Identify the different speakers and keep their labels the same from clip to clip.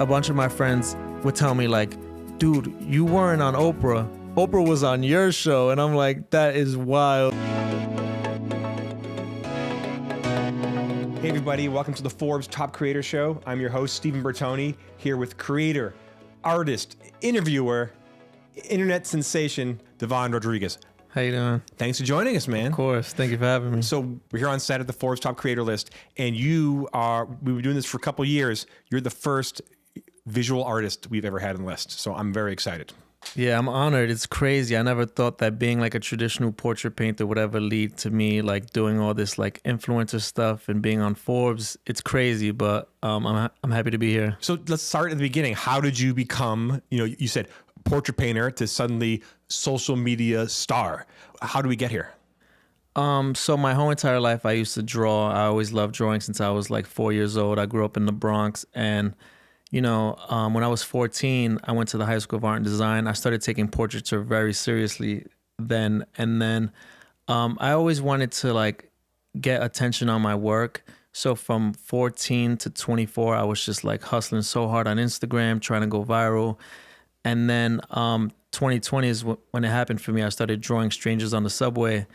Speaker 1: a bunch of my friends would tell me like, dude, you weren't on Oprah. Oprah was on your show. And I'm like, that is wild.
Speaker 2: Hey everybody, welcome to the Forbes Top Creator Show. I'm your host, Stephen Bertoni, here with creator, artist, interviewer, internet sensation, Devon Rodriguez.
Speaker 1: How you doing?
Speaker 2: Thanks for joining us, man.
Speaker 1: Of course. Thank you for having me.
Speaker 2: So we're here on set at the Forbes Top Creator list, and we've been doing this for a couple years. You're the first visual artist we've ever had on the list. So I'm very excited.
Speaker 1: Yeah, I'm honored. It's crazy. I never thought that being like a traditional portrait painter would ever lead to me like doing all this like influencer stuff and being on Forbes. It's crazy, but I'm happy to be here.
Speaker 2: So let's start at the beginning. How did you become, you said portrait painter to suddenly social media star? How do we get here?
Speaker 1: So my whole entire life I used to draw. I always loved drawing since I was like 4 years old. I grew up in the Bronx, and when I was 14, I went to the High School of Art and Design. I started taking portraiture very seriously then. And then I always wanted to like get attention on my work. So from 14 to 24, I was just like hustling so hard on Instagram, trying to go viral. And then 2020 is when it happened for me. I started drawing strangers on the subway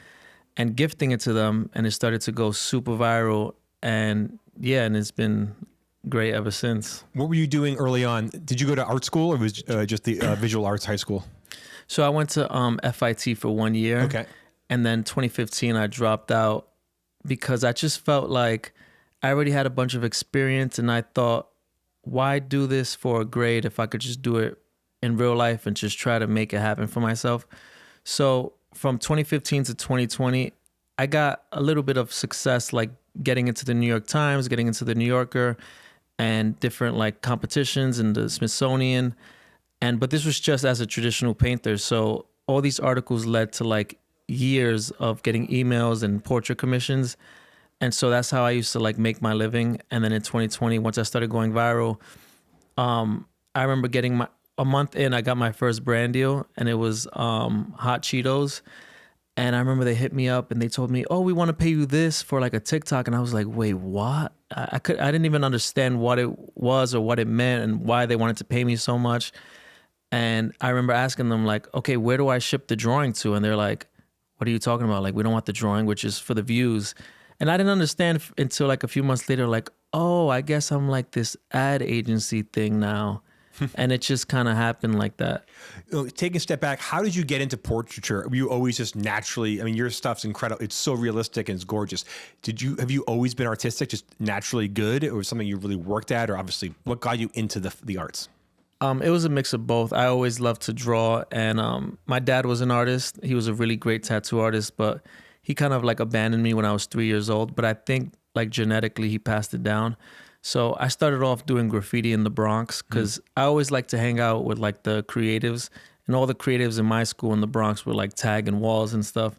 Speaker 1: and gifting it to them. And it started to go super viral. And yeah, and it's been great ever since.
Speaker 2: What were you doing early on? Did you go to art school, or was just the visual arts high school?
Speaker 1: So I went to FIT for 1 year.
Speaker 2: Okay.
Speaker 1: And then 2015, I dropped out because I just felt like I already had a bunch of experience, and I thought, why do this for a grade if I could just do it in real life and just try to make it happen for myself? So from 2015 to 2020, I got a little bit of success, like getting into the New York Times, getting into the New Yorker, and different like competitions in the Smithsonian. But this was just as a traditional painter. So all these articles led to like years of getting emails and portrait commissions. And so that's how I used to like make my living. And then in 2020, once I started going viral, I remember getting a month in, I got my first brand deal, and it was Hot Cheetos. And I remember they hit me up and they told me, oh, we want to pay you this for like a TikTok. And I was like, wait, what? I didn't even understand what it was or what it meant and why they wanted to pay me so much. And I remember asking them like, okay, where do I ship the drawing to? And they're like, what are you talking about? Like, we don't want the drawing, which is for the views. And I didn't understand until like a few months later, like, oh, I guess I'm like this ad agency thing now. And it just kind of happened like that.
Speaker 2: Taking a step back, how did you get into portraiture? Were you always just naturally, your stuff's incredible. It's so realistic and it's gorgeous. Have you always been artistic, just naturally good, or something you really worked at, or obviously what got you into the arts?
Speaker 1: It was a mix of both. I always loved to draw, and my dad was an artist. He was a really great tattoo artist, but he kind of like abandoned me when I was 3 years old. But I think like genetically he passed it down. So I started off doing graffiti in the Bronx because I always liked to hang out with like the creatives, and all the creatives in my school in the Bronx were like tagging walls and stuff.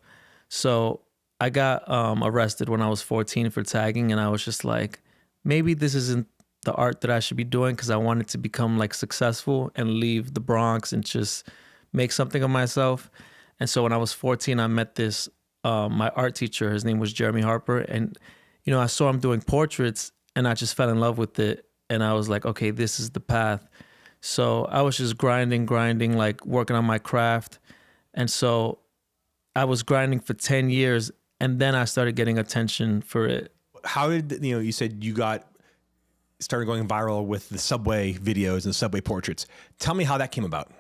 Speaker 1: So I got arrested when I was 14 for tagging, and I was just like, maybe this isn't the art that I should be doing, because I wanted to become like successful and leave the Bronx and just make something of myself. And so when I was 14, I met this, my art teacher, his name was Jeremy Harper. And, I saw him doing portraits, and I just fell in love with it. And I was like, okay, this is the path. So I was just grinding, like working on my craft. And so I was grinding for 10 years, and then I started getting attention for it.
Speaker 2: How did, you said you started going viral with the subway videos and subway portraits. Tell me how that came about.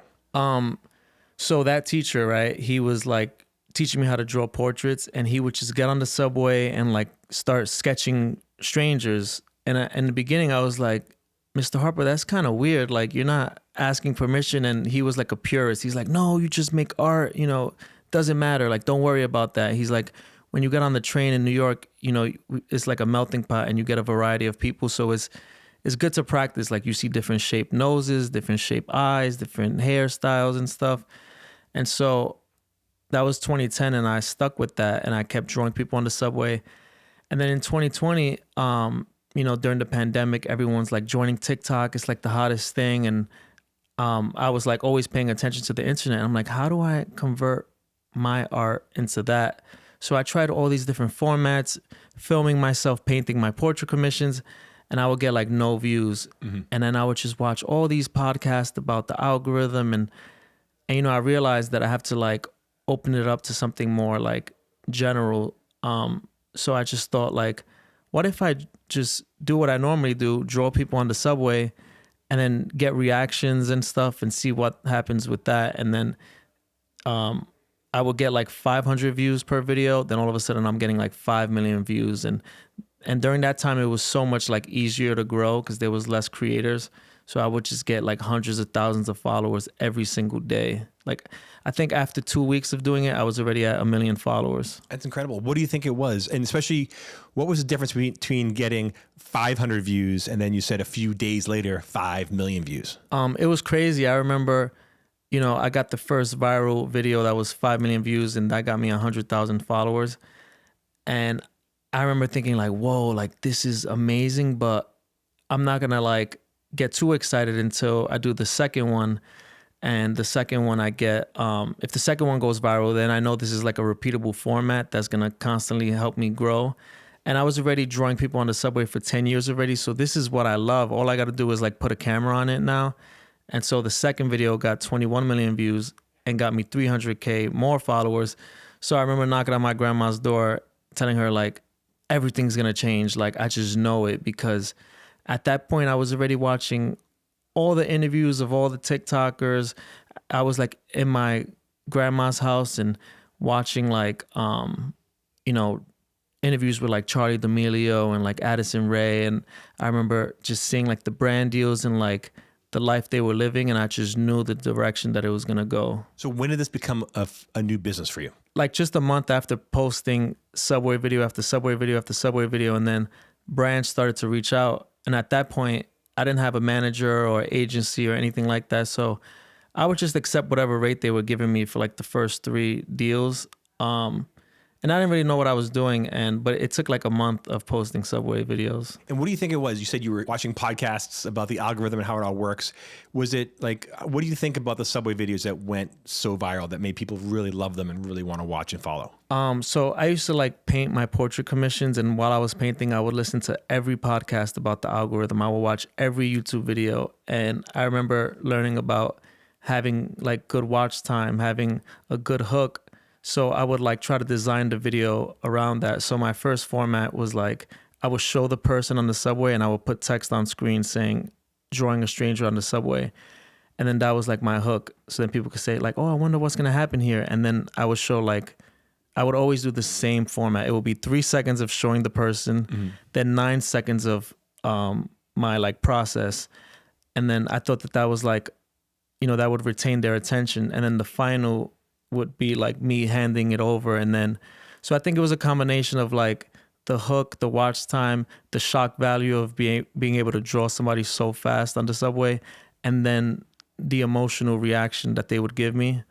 Speaker 1: So that teacher, right, he was like teaching me how to draw portraits, and he would just get on the subway and like start sketching strangers. And in the beginning, I was like, Mr. Harper, that's kind of weird. Like, you're not asking permission. And he was like a purist. He's like, no, you just make art, doesn't matter. Like, don't worry about that. He's like, when you get on the train in New York, it's like a melting pot, and you get a variety of people. So it's good to practice. Like, you see different shaped noses, different shaped eyes, different hairstyles and stuff. And so that was 2010, and I stuck with that, and I kept drawing people on the subway. And then in 2020, during the pandemic, everyone's like joining TikTok. It's like the hottest thing. And I was like always paying attention to the internet. I'm like, how do I convert my art into that? So I tried all these different formats, filming myself, painting my portrait commissions. and I would get like no views. And then I would just watch all these podcasts about the algorithm, and you know, I realized that I have to like open it up to something more like general. So I just thought like, what if I just do what I normally do, draw people on the subway, and then get reactions and stuff and see what happens with that. And then I would get like 500 views per video. Then all of a sudden I'm getting like 5 million views. And during that time, it was so much like easier to grow because there was less creators. So I would just get like hundreds of thousands of followers every single day. Like, I think after 2 weeks of doing it, I was already at 1 million followers.
Speaker 2: That's incredible. What do you think it was? And especially, what was the difference between getting 500 views and then you said a few days later, 5 million views?
Speaker 1: It was crazy. I remember, you know, I got the first viral video that was 5 million views, and that got me 100,000 followers. And I remember thinking like, whoa, like this is amazing, but I'm not gonna like get too excited until I do the second one. And the second one I get, if the second one goes viral, then I know this is like a repeatable format that's gonna constantly help me grow. And I was already drawing people on the subway for 10 years already. So this is what I love. All I gotta do is like put a camera on it now. And so the second video got 21 million views and got me 300K more followers. So I remember knocking on my grandma's door, telling her like, everything's gonna change. Like, I just know it, because at that point I was already watching all the interviews of all the TikTokers. I was like in my grandma's house and watching like, you know, interviews with like Charlie D'Amelio and like Addison Rae. And I remember just seeing like the brand deals and like the life they were living. And I just knew the direction that it was going to go.
Speaker 2: So when did this become a new business for you?
Speaker 1: Like just a month after posting subway video after subway video after subway video. And then brands started to reach out. And at that point, I didn't have a manager or agency or anything like that. So I would just accept whatever rate they were giving me for like the first 3 deals. And I didn't really know what I was doing. But it took like a month of posting subway videos.
Speaker 2: And what do you think it was? You said you were watching podcasts about the algorithm and how it all works. Was it like, what do you think about the subway videos that went so viral that made people really love them and really want to watch and follow?
Speaker 1: So I used to like paint my portrait commissions. And while I was painting, I would listen to every podcast about the algorithm. I would watch every YouTube video. And I remember learning about having like good watch time, having a good hook. So I would like try to design the video around that. So my first format was like, I would show the person on the subway and I would put text on screen saying, drawing a stranger on the subway. And then that was like my hook. So then people could say like, oh, I wonder what's going to happen here. And then I would show like, I would always do the same format. It would be 3 seconds of showing the person, then 9 seconds of my like process. And then I thought that was like, you know, that would retain their attention. And then the final would be like me handing it over. And then, so I think it was a combination of like the hook, the watch time, the shock value of being able to draw somebody so fast on the subway, and then the emotional reaction that they would give me.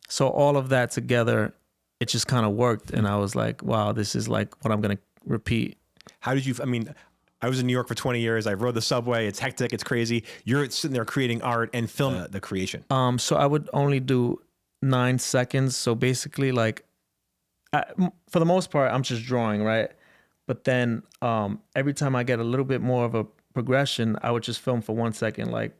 Speaker 1: So all of that together, it just kind of worked. And I was like, wow, this is like what I'm going to repeat.
Speaker 2: How did you, I mean, I was in New York for 20 years. I rode the subway. It's hectic. It's crazy. You're sitting there creating art and film the creation.
Speaker 1: So I would only do 9 seconds. So basically like, for the most part, I'm just drawing, right? But then every time I get a little bit more of a progression, I would just film for 1 second, like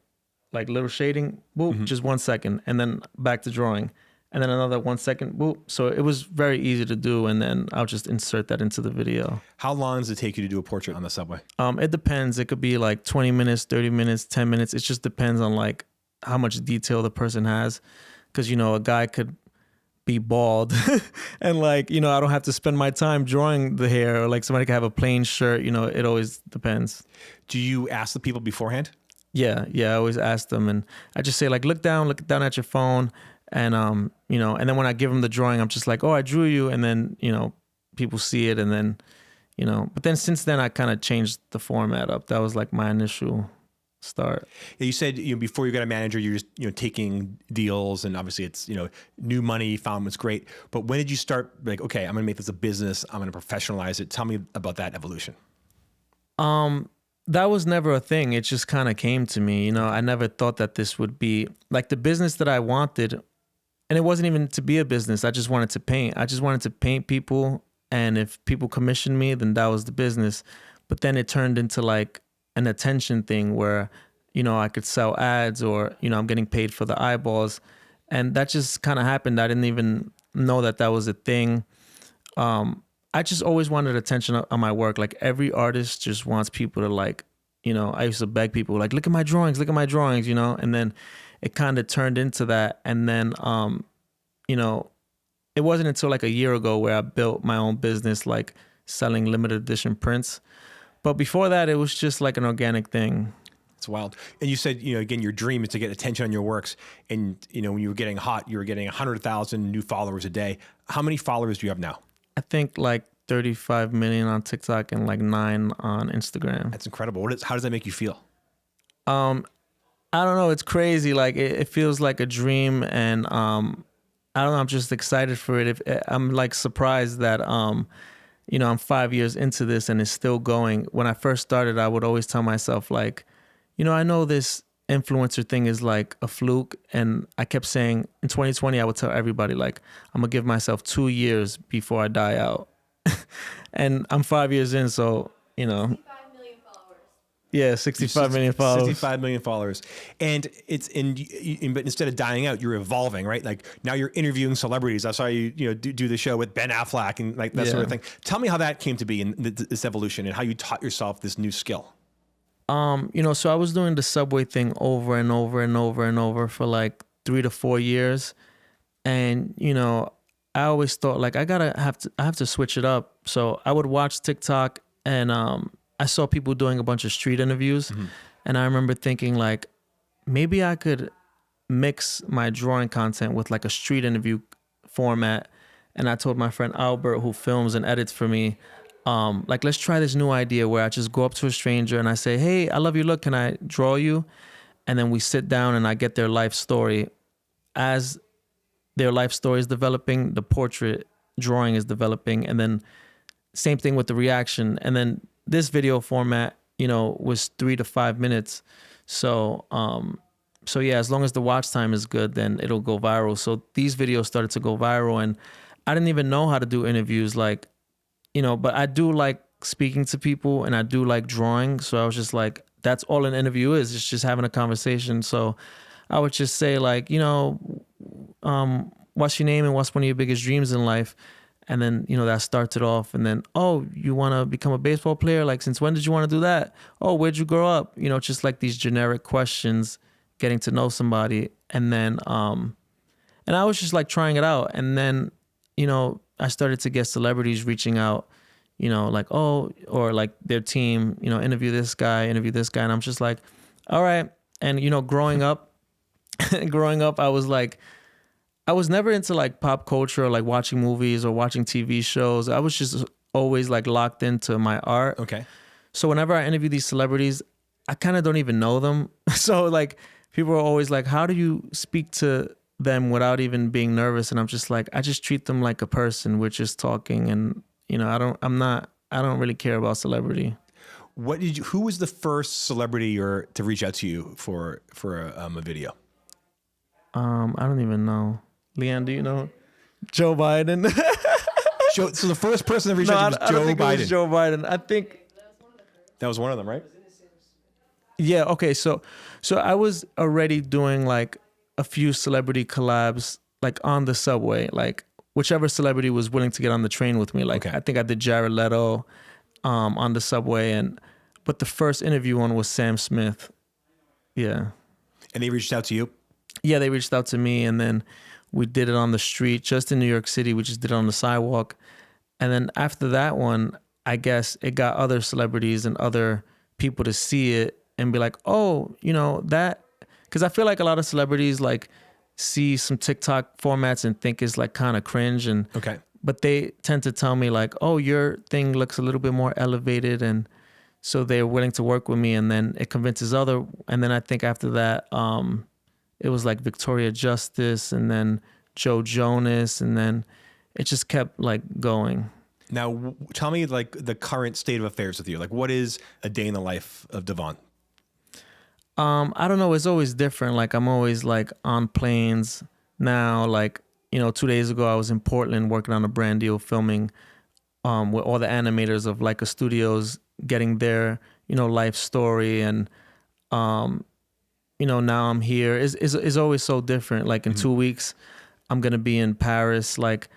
Speaker 1: little shading, boop, just 1 second, and then back to drawing. And then another 1 second, boop. So it was very easy to do. And then I'll just insert that into the video.
Speaker 2: How long does it take you to do a portrait on the subway?
Speaker 1: It depends. It could be like 20 minutes, 30 minutes, 10 minutes. It just depends on like how much detail the person has. Because, you know, a guy could be bald and like, you know, I don't have to spend my time drawing the hair, or like somebody could have a plain shirt. You know, it always depends.
Speaker 2: Do you ask the people beforehand?
Speaker 1: Yeah. I always ask them. And I just say like, look down at your phone. And, you know, and then when I give them the drawing, I'm just like, oh, I drew you. And then, you know, people see it. And then, you know, but then since then I kind of changed the format up. That was like my initial start.
Speaker 2: Yeah, you said, you know, before you got a manager, you're just, you know, taking deals, and obviously it's, you know, new money, found was great. But when did you start like, okay, I'm going to make this a business. I'm going to professionalize it. Tell me about that evolution.
Speaker 1: That was never a thing. It just kind of came to me. You know, I never thought that this would be like the business that I wanted. And it wasn't even to be a business. I just wanted to paint. I just wanted to paint people. And if people commissioned me, then that was the business. But then it turned into like an attention thing where, you know, I could sell ads or, you know, I'm getting paid for the eyeballs. And that just kind of happened. I didn't even know that that was a thing. I just always wanted attention on my work. Like every artist just wants people to like, you know, I used to beg people like, look at my drawings, you know, and then it kind of turned into that. And then, you know, it wasn't until like a year ago where I built my own business, like selling limited edition prints. But before that, it was just like an organic thing.
Speaker 2: It's wild. And you said, you know, again, your dream is to get attention on your works. And, you know, when you were getting hot, you were getting 100,000 new followers a day. How many followers do you have now?
Speaker 1: I think like 35 million on TikTok and like 9 on Instagram.
Speaker 2: That's incredible. How does that make you feel?
Speaker 1: I don't know. It's crazy. Like it feels like a dream. And I don't know. I'm just excited for it. I'm like surprised that, you know, I'm 5 years into this and it's still going. When I first started, I would always tell myself like, you know, I know this influencer thing is like a fluke. And I kept saying in 2020, I would tell everybody like, I'm gonna give myself 2 years before I die out. And I'm 5 years in. So, you know,
Speaker 3: 65 million followers.
Speaker 1: Yeah, 65 million followers.
Speaker 2: 65 million followers. And but instead of dying out, you're evolving, right? Like now you're interviewing celebrities. I saw you, you know, do the show with Ben Affleck and like that sort of thing. Tell me how that came to be in this evolution and how you taught yourself this new skill.
Speaker 1: You know, so I was doing the Subway thing over and over and over and over for like 3 to 4 years. And, you know, I always thought like I have to switch it up. So I would watch TikTok and I saw people doing a bunch of street interviews. Mm-hmm. And I remember thinking like, maybe I could mix my drawing content with like a street interview format. And I told my friend Albert, who films and edits for me, like, let's try this new idea where I just go up to a stranger and I say, hey, I love your look. Can I draw you? And then we sit down and I get their life story. As their life story is developing, the portrait drawing is developing. And then same thing with the reaction. And then this video format, you know, was 3 to 5 minutes. So yeah, as long as the watch time is good, then it'll go viral. So these videos started to go viral and I didn't even know how to do interviews, like, you know, but I do like speaking to people and I do like drawing. So I was just like, that's all an interview is. It's just having a conversation. So I would just say like, you know, what's your name and what's one of your biggest dreams in life? And then, you know, that starts it off. And then, oh, you want to become a baseball player? Like, since when did you want to do that? Oh, where'd you grow up? You know, just like these generic questions, getting to know somebody. And then, and I was just like trying it out. And then, you know, I started to get celebrities reaching out, you know, like, oh, or like their team, you know, interview this guy. And I'm just like, all right. And, you know, growing up, I was like, I was never into like pop culture or like watching movies or watching TV shows. I was just always like locked into my art.
Speaker 2: Okay.
Speaker 1: So whenever I interview these celebrities, I kind of don't even know them. So like people are always like, how do you speak to them without even being nervous? And I'm just like, I just treat them like a person. We're just talking and, you know, I don't really care about celebrity.
Speaker 2: Who was the first celebrity to reach out to you for a video?
Speaker 1: I don't even know. Leanne, do you know? Joe Biden.
Speaker 2: So the first person that reached out to you was Joe Biden.
Speaker 1: It was Joe Biden. I think
Speaker 2: that was one of them, right?
Speaker 1: Yeah. Okay. So I was already doing like a few celebrity collabs, like on the subway, like whichever celebrity was willing to get on the train with me. Like, okay. I think I did Jared Leto, on the subway, but the first interview one was Sam Smith. Yeah.
Speaker 2: And they reached out to you?
Speaker 1: Yeah, they reached out to me, and then we did it on the street, just in New York City. We just did it on the sidewalk. And then after that one, I guess it got other celebrities and other people to see it and be like, oh, you know, that, because I feel like a lot of celebrities like see some TikTok formats and think it's like kind of cringe. And
Speaker 2: okay.
Speaker 1: But they tend to tell me like, oh, your thing looks a little bit more elevated. And so they're willing to work with me, and then it convinces other. And then I think after that, it was like Victoria Justice and then Joe Jonas, and then it just kept like going.
Speaker 2: Now, tell me like the current state of affairs with you. Like, what is a day in the life of Devon?
Speaker 1: I don't know. It's always different. Like, I'm always like on planes now. Like, you know, 2 days ago, I was in Portland working on a brand deal, filming with all the animators of Leica Studios, getting their, life story. And, now I'm here. It's always so different. Like in 2 weeks, I'm going to be in Paris. Like,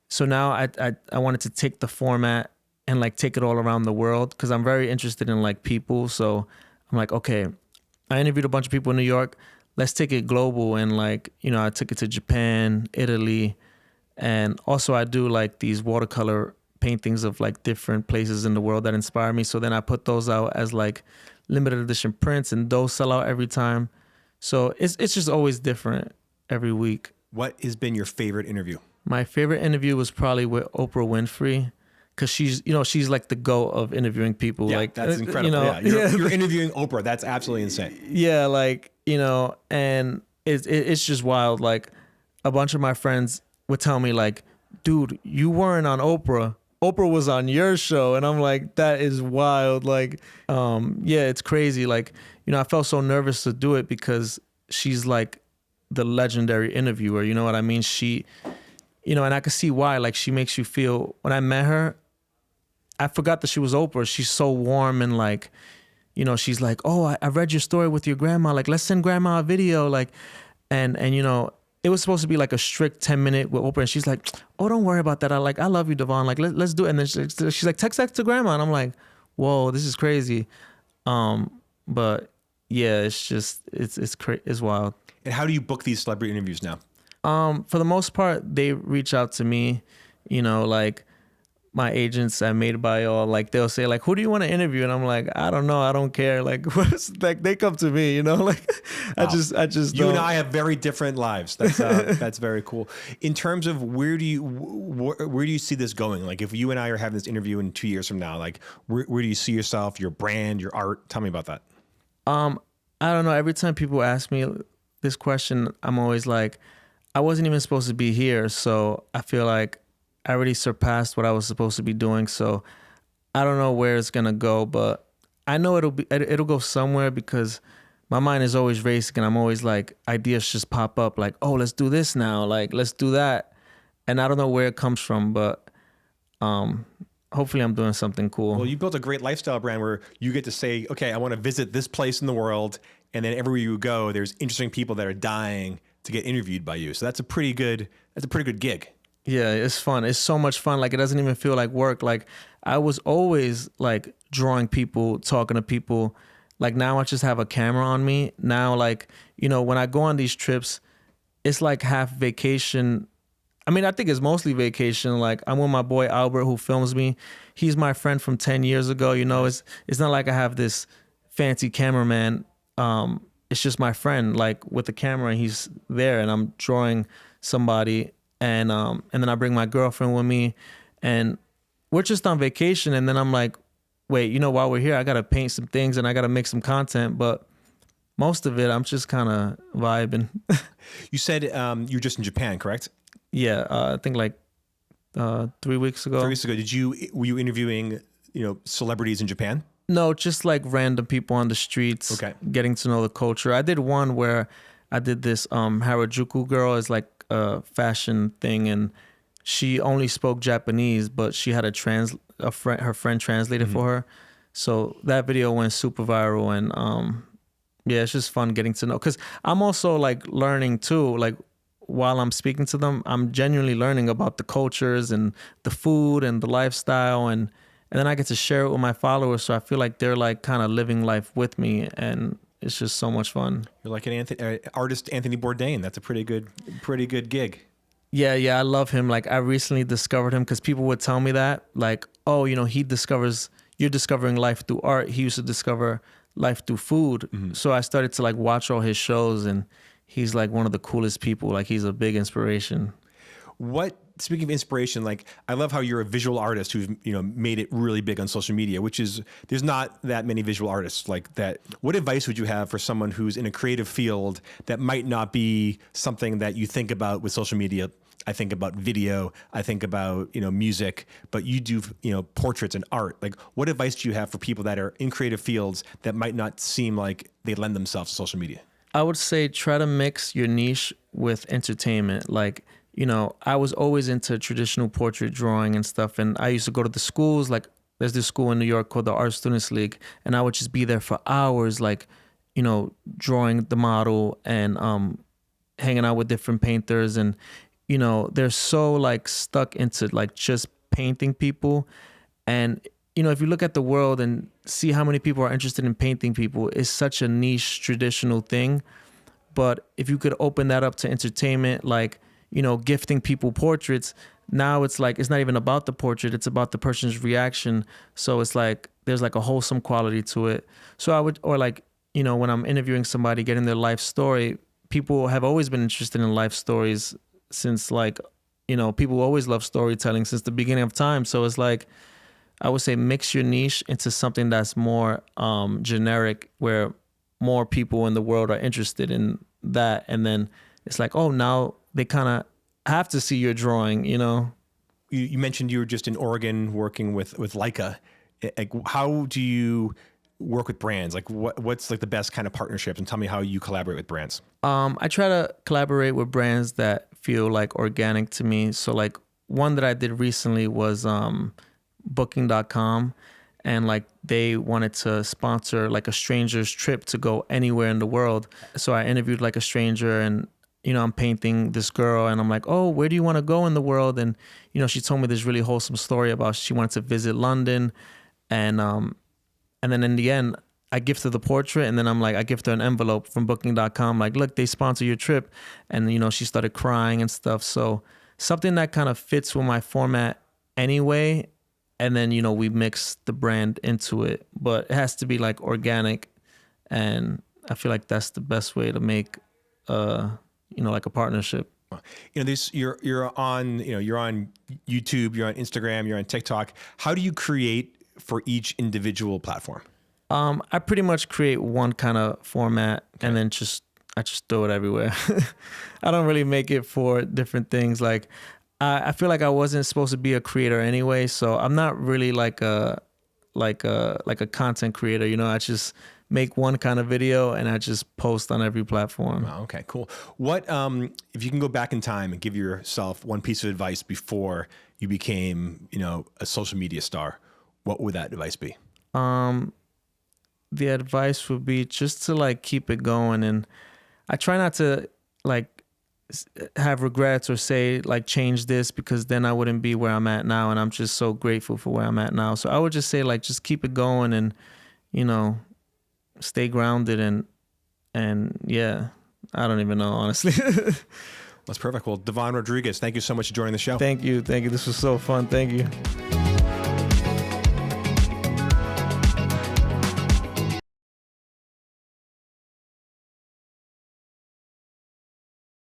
Speaker 1: so now I wanted to take the format and like take it all around the world, because I'm very interested in like people. So I'm like, okay, I interviewed a bunch of people in New York. Let's take it global. And like, I took it to Japan, Italy. And also I do like these watercolor paintings of like different places in the world that inspire me. So then I put those out as like limited edition prints, and those sell out every time. So it's just always different every week.
Speaker 2: What has been your favorite interview?
Speaker 1: My favorite interview was probably with Oprah Winfrey, because she's like the GOAT of interviewing people.
Speaker 2: Yeah,
Speaker 1: like
Speaker 2: that's incredible. You're interviewing Oprah. That's absolutely insane.
Speaker 1: Yeah, like, and it's just wild. Like a bunch of my friends would tell me like, dude, you weren't on Oprah. Oprah was on your show. And I'm like, that is wild. Like, yeah, it's crazy. Like, I felt so nervous to do it because she's like the legendary interviewer. You know what I mean? She, and I could see why. Like, she makes you feel, when I met her, I forgot that she was Oprah. She's so warm, and like, she's like, oh, I read your story with your grandma. Like, let's send grandma a video. Like, and it was supposed to be like a strict 10-minute with Oprah. And she's like, oh, don't worry about that. I love you, Devon. Like, let's do it. And then she's like, text that to grandma. And I'm like, whoa, this is crazy. But yeah, it's just, it's wild.
Speaker 2: And how do you book these celebrity interviews now?
Speaker 1: For the most part, they reach out to me, like my agents at Made by All, like they'll say like, who do you want to interview? And I'm like, I don't know. I don't care. Like, like they come to me, like wow. I just
Speaker 2: you and I have very different lives. That's very cool. In terms of where do you see this going? Like if you and I are having this interview in 2 years from now, like where do you see yourself, your brand, your art? Tell me about that.
Speaker 1: I don't know. Every time people ask me this question, I'm always like, I wasn't even supposed to be here. So I feel like I already surpassed what I was supposed to be doing. So I don't know where it's going to go, but I know it'll go somewhere, because my mind is always racing, and I'm always like, ideas just pop up like, oh, let's do this now. Like, let's do that. And I don't know where it comes from, but hopefully I'm doing something cool.
Speaker 2: Well, you built a great lifestyle brand where you get to say, okay, I want to visit this place in the world. And then everywhere you go, there's interesting people that are dying to get interviewed by you. So that's a pretty good gig.
Speaker 1: Yeah, it's fun. It's so much fun. Like, it doesn't even feel like work. Like, I was always like drawing people, talking to people. Like, now I just have a camera on me. Now, like, when I go on these trips, it's like half vacation. I mean, I think it's mostly vacation. Like, I'm with my boy Albert, who films me. He's my friend from 10 years ago. It's not like I have this fancy cameraman. It's just my friend, like with the camera, and he's there, and I'm drawing somebody. And then I bring my girlfriend with me, and we're just on vacation. And then I'm like, wait, while we're here, I got to paint some things and I got to make some content. But most of it, I'm just kind of vibing.
Speaker 2: You said you're just in Japan, correct?
Speaker 1: Yeah, I think like 3 weeks ago.
Speaker 2: 3 weeks ago. Were you interviewing, celebrities in Japan?
Speaker 1: No, just like random people on the streets.
Speaker 2: Okay.
Speaker 1: Getting to know the culture. I did one where I did this Harajuku girl. Is like a fashion thing, and she only spoke Japanese, but she had her friend translated for her. So that video went super viral, and yeah, it's just fun getting to know, because I'm also like learning too. Like, while I'm speaking to them, I'm genuinely learning about the cultures and the food and the lifestyle, and then I get to share it with my followers. So I feel like they're like kind of living life with me, and it's just so much fun.
Speaker 2: You're like an artist, Anthony Bourdain. That's a pretty good gig.
Speaker 1: Yeah, I love him. Like, I recently discovered him, because people would tell me that, like, oh, you're discovering life through art. He used to discover life through food. Mm-hmm. So I started to like watch all his shows, and he's like one of the coolest people. Like, he's a big inspiration.
Speaker 2: Speaking of inspiration, like, I love how you're a visual artist who's, made it really big on social media, there's not that many visual artists like that. What advice would you have for someone who's in a creative field that might not be something that you think about with social media? I think about video, I think about, music, but you do, portraits and art. Like, what advice do you have for people that are in creative fields that might not seem like they lend themselves to social media?
Speaker 1: I would say try to mix your niche with entertainment. Like, I was always into traditional portrait drawing and stuff. And I used to go to the schools. Like, there's this school in New York called the Art Students League, and I would just be there for hours, like, you know, drawing the model and hanging out with different painters. And, you know, they're so like stuck into like just painting people. And, you know, if you look at the world and see how many people are interested in painting people, it's such a niche traditional thing. But if you could open that up to entertainment, like, you know, gifting people portraits, now it's like, it's not even about the portrait, it's about the person's reaction. So it's like, there's like a wholesome quality to it. So I would, or like, you know, when I'm interviewing somebody, getting their life story, people have always been interested in life stories since like, you know, people always love storytelling since the beginning of time. So it's like, I would say mix your niche into something that's more generic, where more people in the world are interested in that. And then it's like, oh, now they kind of have to see your drawing, you know?
Speaker 2: You mentioned you were just in Oregon working with Leica. Like, how do you work with brands? Like what's like the best kind of partnerships, and tell me how you collaborate with brands.
Speaker 1: I try to collaborate with brands that feel like organic to me. So like one that I did recently was booking.com, and like they wanted to sponsor like a stranger's trip to go anywhere in the world. So I interviewed like a stranger, and you know, I'm painting this girl and I'm like, oh, where do you want to go in the world? And, you know, she told me this really wholesome story about she wanted to visit London. And then in the end, I gifted the portrait, and then I'm like, I gifted her an envelope from booking.com. Like, look, they sponsor your trip. And, you know, she started crying and stuff. So something that kind of fits with my format anyway. And then, you know, we mix the brand into it, but it has to be like organic. And I feel like that's the best way to make, you know, like a partnership.
Speaker 2: You know, this you're on YouTube, you're on Instagram, you're on TikTok. How do you create for each individual platform?
Speaker 1: I pretty much create one kind of format, and then I just throw it everywhere. I don't really make it for different things. Like I feel like I wasn't supposed to be a creator anyway, so I'm not really like a content creator. You know, I just make one kind of video and I just post on every platform.
Speaker 2: Oh, okay, cool. What if you can go back in time and give yourself one piece of advice before you became, you know, a social media star? What would that advice be?
Speaker 1: The advice would be just to like keep it going, and I try not to like have regrets or say like change this, because then I wouldn't be where I'm at now, and I'm just so grateful for where I'm at now. So I would just say like just keep it going, and you know, stay grounded, and yeah, I don't even know, honestly.
Speaker 2: That's perfect. Well, Devon Rodriguez, thank you so much for joining the show.
Speaker 1: Thank you. This was so fun. Thank you.